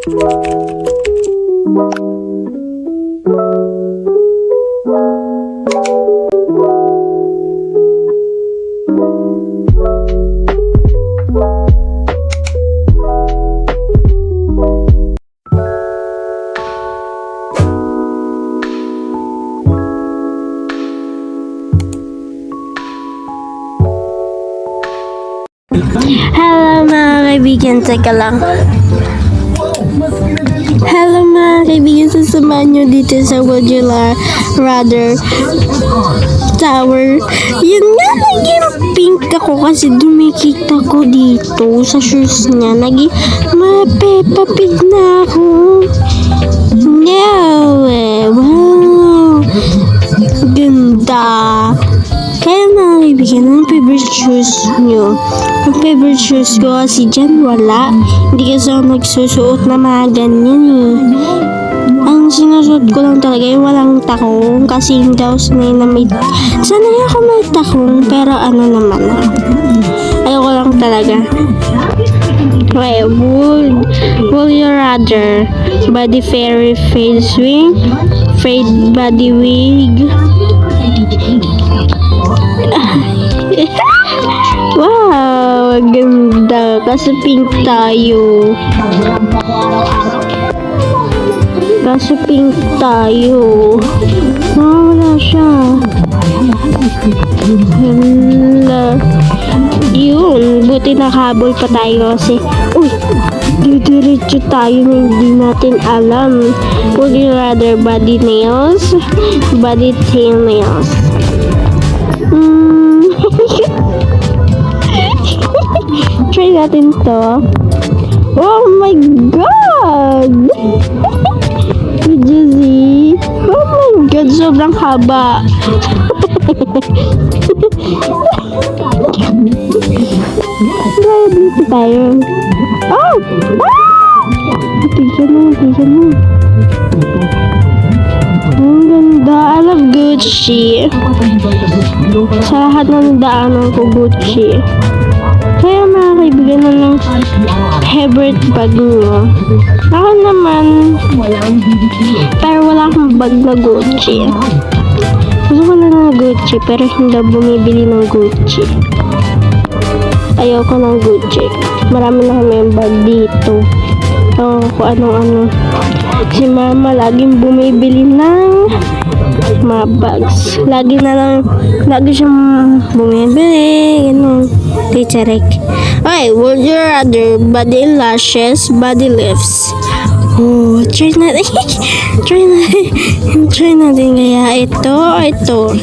Hello mga kaibigan, teka lang. Hello mga kaibigan, sasamahan nyo dito sa Would You Rather Tower. Yun nga, naging pink ako kasi dumikita ko dito sa shoes niya. Naging Peppa Pig na ako. Wow! Ganda! Kaya mga kaibigan, ang favorite shoes nyo? Ang favorite shoes ko kasi dyan wala. Hindi kasi ako nagsusuot na mga ganyan eh. Ang sinusuot ko lang talaga yung walang takong kasi hindi ako sanay na may... Sanay ako may takong pero ano naman ah. Ayoko lang talaga. Okay, would you rather body fairy fade swing, fade body wig? Wow, ganda. Kasi pink tayo. Wala siya. Yun, buti nakahabol pa tayo kasi didiretso tayo na hindi natin alam. Would you rather body nails, body tail nails? Try natin to. Oh my god! Did you see? Oh my god, sobrang haba. Dito tayo. Oh! Tignan mo. Ang ganda. I love Gucci. Sa lahat ng daanan ko Gucci. Kaya mga kaibigan na ng favorite bag nyo. Ako naman, pero wala akong bag na Gucci. Gusto ko na ng Gucci, pero hindi bumibili ng Gucci. Ayoko ng Gucci. Marami na kami yung bag dito. Kung ano-ano. Si mama laging bumibili ng mga bags. Lagi siyang bumibili. Ganun. Teacherek. Okay, would you rather body lashes, body lifts? Oh, try natin. Try natin kaya ito o ito.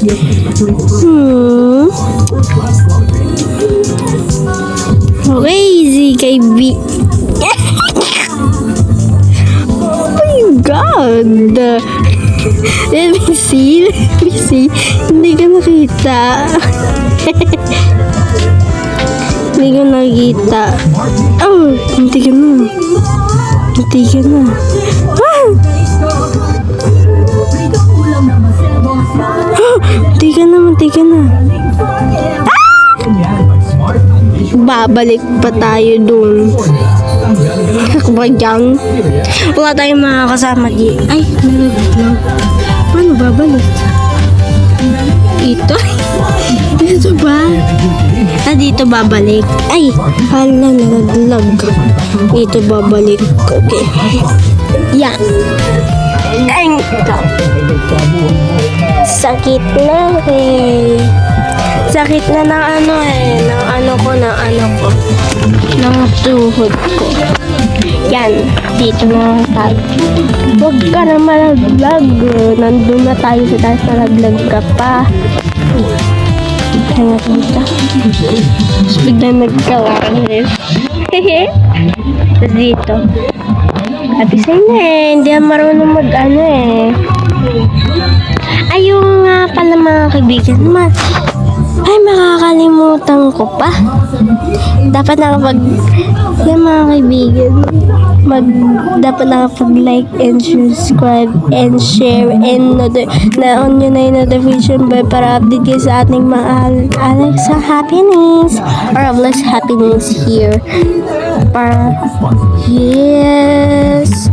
Okay, easy kay B. Oh my god! Let me see. Hindi ka nakita. Hindi ko nakita. Oh, hindi ka na. Ah! Munti ka na. Ah! Babalik pa tayo dun. Ba dyan? Wala tayong mga kasama di. Ay, nalaglag. Paano babalik? Ito? Dito ba? Dito babalik. Ay, hala, nalaglag. Dito babalik. Okay. Yan. Ay, sakit na eh. Sakit na ng ano eh. Ng tuhod ko. Yan. Dito na tayo. Huwag ka na malaglag. Nandun na tayo sa taas, malaglag ka pa. Kaya dito. Tapos biglang nagkawaris. Tapos dito. Sabi sa'yo na eh. Hindi ako marunong mag-ano eh. Ayun nga pala mga kaibigan. Ay, makakalimutan ko pa. Dapat yung mga kaibigan, dapat nakapag-like and subscribe and share and na-on nyo na yung notification bell para update kayo sa ating mga Alexa happenings or Alexa happenings here. Para, yes.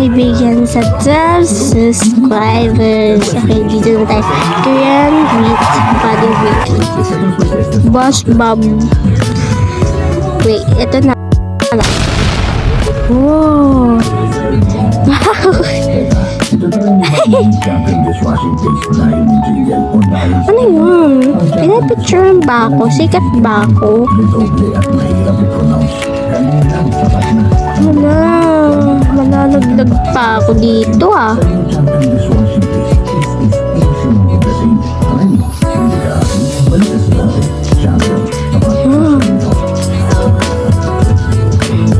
bibigyan sa 12 subscribers. Okay, dito na tayo. Korean wheat body wheat. Boss Bob. Wait, ito na. Wow. Ano yun? Pinapicturean ba ako? Sikat ba ako? Wala. Malalaglag pa ako dito ah.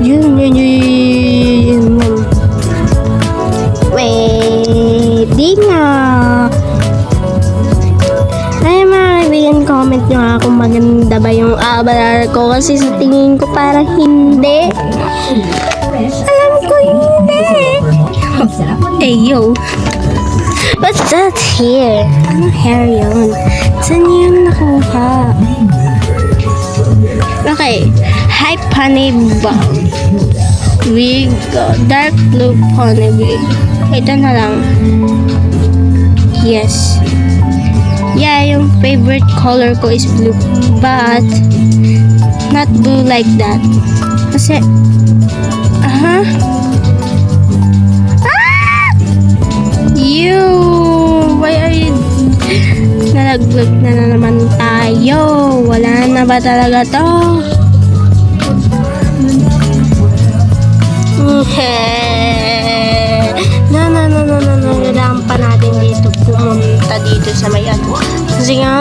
Yun. Pwede nga. Ay mga kaibigan, comment nyo nga kung maganda ba yung avatar ko kasi sa tingin ko parang hindi. Alam ko hindi. Hey yo. What's that here? Anong hair yun? Saan yun nakuha? Okay. Hi Pony wig, dark blue pony wig. Ito na lang. Yes. Yeah, yung favorite color ko is blue, but not blue like that. Kasi, You! Why are you... Nalaglag na naman tayo. Wala na ba talaga to? No. Kailangan pa natin dito pumunta dito sa may ano. Kasi nga...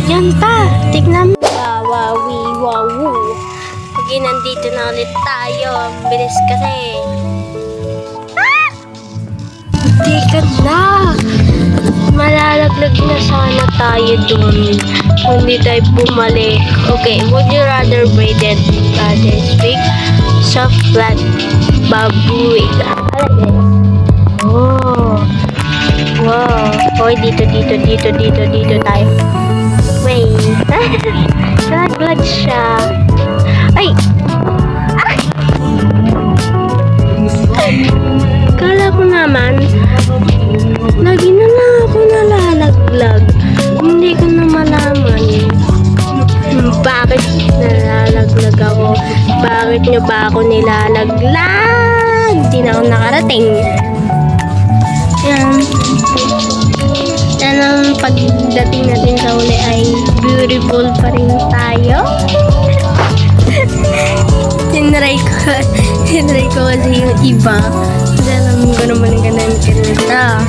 Yan pa. Tignan mo. Wow. Okay, nandito na ulit tayo. Bilis kasi. Teka na. Malalaglag na sana tayo dun. Hindi tayo bumalik. Okay, would you rather braided wig, soft flat baboy? Oh. Wow. Hoy, dito tayo. Wait. Nalaglag siya. Ay! Kala ko naman, lagi na lang ako nalalaglag. Hindi ko na malaman bakit nalalaglag ako. Bakit nyo ba ako nilalaglag? Hindi na ako nakarating. Yan ang pagdating natin sa uli ay beautiful pa rin tayo. Hinray ko kasi yung iba. Kasi alam ko naman ang ganda.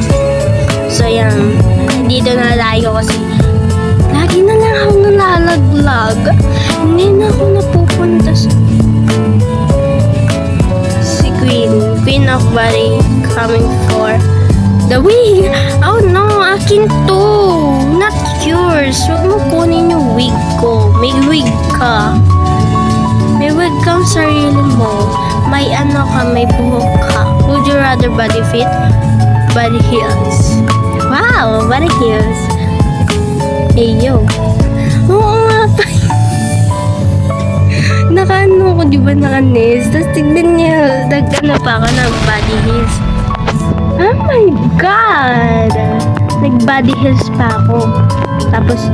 So yan, dito na tayo kasi lagi na lang ako nalalaglag. Hindi na ako napupunta sa si Queen of Body coming for the wig. Oh no, akin to, not yours. Huwag mo kunin yung wig ko. May wig ka. May wig kang sarili mo. May ano ka, may buhok ka. Would you rather body fit? Body heels. Wow, body heels. Hey yo. Oo nga pa. Naka-ano ko, di ba naka-nails? Tapos tignan niya, nag-ano pa ako ng body heels. Oh my God! Nag-body heels pa ako. Tapos,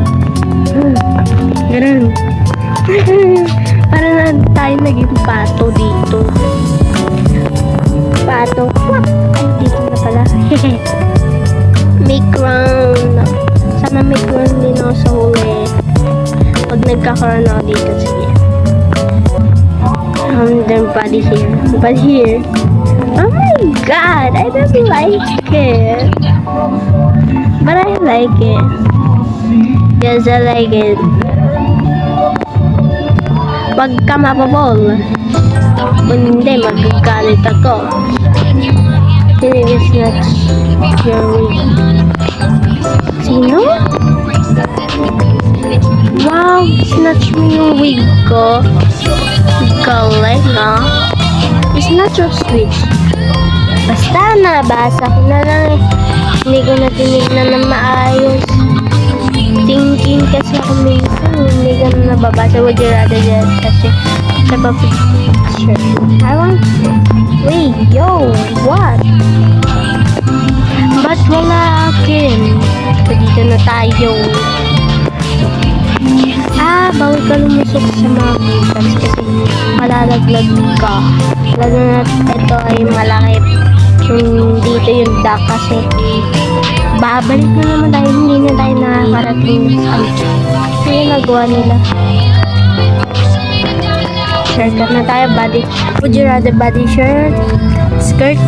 ganun. Para na tayo naging pato dito. Pato. Ay, dito na pala. May crown. Sana may crown din ako sa huli. Pag nagkakaroon ako dito, sige. Then body here. But here. Oh my God! I don't like it. But I like it. Yes, I like it. Wag ka mapabol. Kung hindi, magagalit ako. Snatch your wig. Sino? Wow, snatch mo yung wig ko. Galing, ha? It's not your sweet. Basta nabasa ko na lang. Hindi ko na tinignan na maayos. Thinking kasi ako minsan, hindi ko na nababasa. Would you rather just kasi sa Sure. I want... Wait, yo, what? Ba't wala akin? So, dito na tayo. Bawal ka lumusok sa mga butas kasi malalaglag ka. Lalo na ito ay malaki. Dito yung dock kasi babalik na naman tayo. Hindi na tayo nakakarating sa ano nagawa nila. Shortcut na tayo, body. Would you rather body shirt, skirt,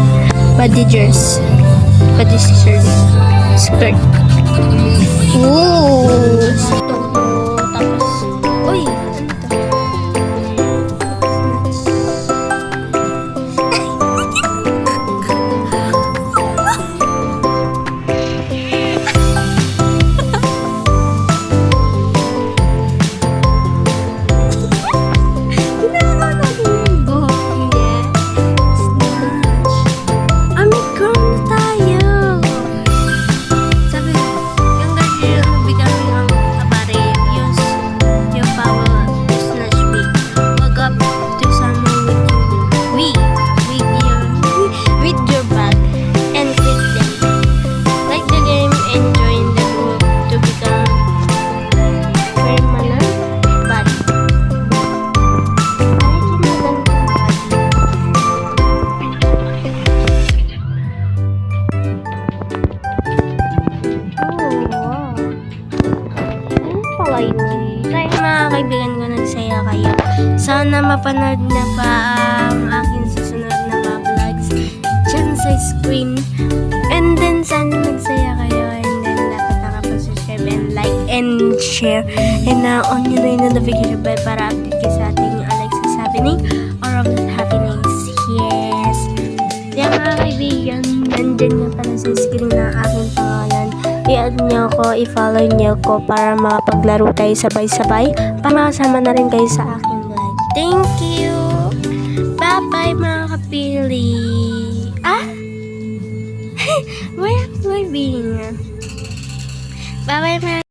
body dress, body shirt, skirt. Ooh! Tapos, uy! Kaibigan ko, nagsaya kayo. Sana mapanood na pa ang aking susunod na mga vlogs dyan sa screen. And then, sana magsaya kayo. And then, dapat nakapag-subscribe and like and share. And on nyo na yung notification bell para update kayo sa ating Alexa's happening or of the happenings. Yes. Kaya mga kaibigan, nandyan nga pala sa screen na aking pangalan. I-add nyo ako, i-follow nyo ko para makapaglaro tayo sabay-sabay para makasama na rin kayo sa aking vlog. Thank you! Bye-bye mga kapili! Where am I being? Bye-bye mga